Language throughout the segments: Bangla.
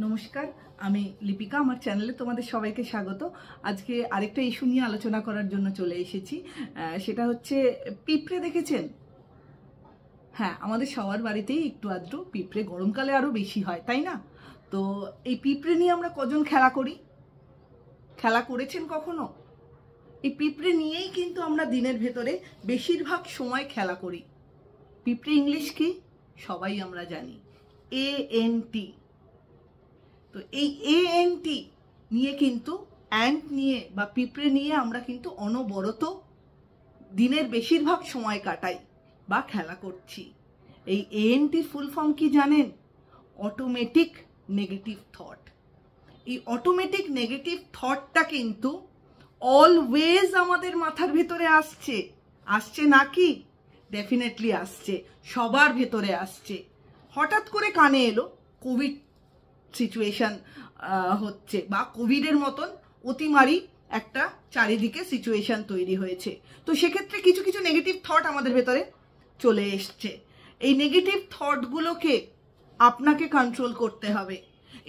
নমস্কার, আমি লিপিকা। আমার চ্যানেলে তোমাদের সবাইকে স্বাগত। আজকে আরেকটা ইস্যু নিয়ে আলোচনা করার জন্য চলে এসেছি। সেটা হচ্ছে পিঁপড়ে দেখেছেন? হ্যাঁ, আমাদের সবার বাড়িতেই একটু আধটু পিঁপড়ে গরমকালে আরও বেশি হয়, তাই না? তো এই পিঁপড়ে নিয়ে আমরা কজন খেলা করি? খেলা করেছেন কখনো? এই পিঁপড়ে নিয়েই কিন্তু আমরা দিনের ভেতরে বেশিরভাগ সময় খেলা করি। পিঁপড়ে ইংলিশ কি সবাই আমরা জানি, ANT। তো এই ANT নিয়ে কিন্তু অ্যান্ট নিয়ে বা পিঁপড়ে নিয়ে আমরা কিন্তু অনবরত দিনের বেশিরভাগ সময় কাটাই বা খেলা করছি। এই ANTর ফুল ফর্ম কি জানেন? Automatic negative thought. এই অটোমেটিক নেগেটিভ থটটা কিন্তু অলওয়েজ আমাদের মাথার ভেতরে আসছে নাকি? ডেফিনেটলি আসছে, সবার ভেতরে আসছে। হঠাৎ করে কানে এলো কোভিড সিচুয়েশন হচ্ছে বা কোভিডের মতন অতিমারি একটা চারিদিকে সিচুয়েশন তৈরি হয়েছে। তো সেক্ষেত্রে কিছু কিছু নেগেটিভ থট আমাদের ভেতরে চলে এসছে। এই নেগেটিভ থটগুলোকে আপনাকে কন্ট্রোল করতে হবে।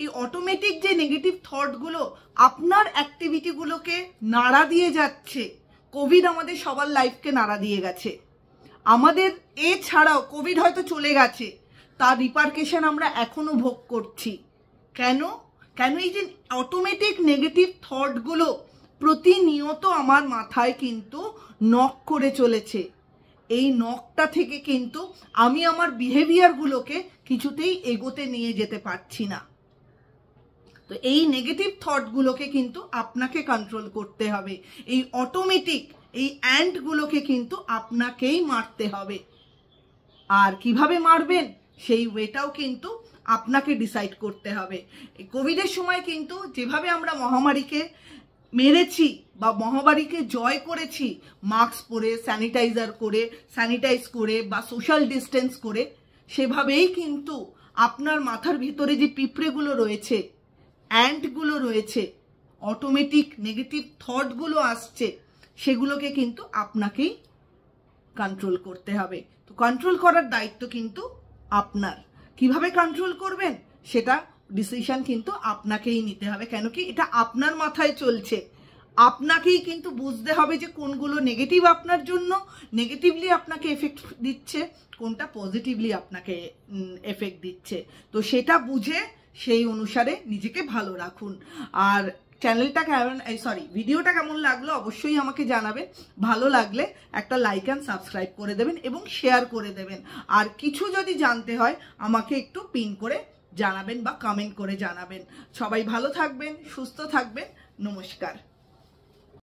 এই অটোমেটিক যে নেগেটিভ থটগুলো আপনার অ্যাক্টিভিটিগুলোকে নাড়া দিয়ে যাচ্ছে। কোভিড আমাদের সবার লাইফকে নাড়া দিয়ে গেছে। আমাদের এছাড়াও কোভিড হয়তো চলে গেছে, তার রিপারকেশন আমরা এখনো ভোগ করছি। কেন? এই যে অটোমেটিক নেগেটিভ থটগুলো প্রতিনিয়ত আমার মাথায় কিন্তু নক করে চলেছে। এই নকটা থেকে কিন্তু আমি আমার বিহেভিয়ারগুলোকে কিছুতেই এগোতে নিয়ে যেতে পারছি না। তো এই নেগেটিভ থটগুলোকে কিন্তু আপনাকে কন্ট্রোল করতে হবে। এই অটোমেটিক এই অ্যান্টগুলোকে কিন্তু আপনাকেই মারতে হবে। আর কিভাবে মারবেন সেই ওয়েটাও কিন্তু আপনাকে ডিসাইড করতে হবে। এই কোভিডের সময় কিন্তু যেভাবে আমরা মহামারীকে মেরেছি বা মহামারীকে জয় করেছি, মাস্ক পরে, স্যানিটাইজ করে বা সোশ্যাল ডিস্টেন্স করে, সেভাবেই কিন্তু আপনার মাথার ভিতরে যে পিঁপড়েগুলো রয়েছে, অ্যান্টগুলো রয়েছে, অটোমেটিক নেগেটিভ থটগুলো আসছে, সেগুলোকে কিন্তু আপনাকেই কন্ট্রোল করতে হবে। তো কন্ট্রোল করার দায়িত্ব কিন্তু আপনার। কিভাবে কন্ট্রোল করবেন সেটা ডিসিশন কিন্তু আপনাকেই নিতে হবে। কেন কি এটা আপনার মাথায় চলছে। আপনাকেই কিন্তু বুঝতে হবে যে কোনগুলো নেগেটিভ আপনার জন্য নেগেটিভলি আপনাকে এফেক্ট দিচ্ছে, কোনটা পজিটিভলি আপনাকে এফেক্ট দিচ্ছে। তো সেটা বুঝে সেই অনুসারে নিজেকে ভালো রাখুন। আর ভিডিওটা কেমন লাগলো অবশ্যই আমাকে জানাবেন। ভালো লাগলে একটা লাইক অ্যান্ড সাবস্ক্রাইব করে দেবেন এবং শেয়ার করে দেবেন। আর কিছু যদি জানতে হয় আমাকে একটু পিন করে জানাবেন বা কমেন্ট করে জানাবেন। সবাই ভালো থাকবেন, সুস্থ থাকবেন। নমস্কার।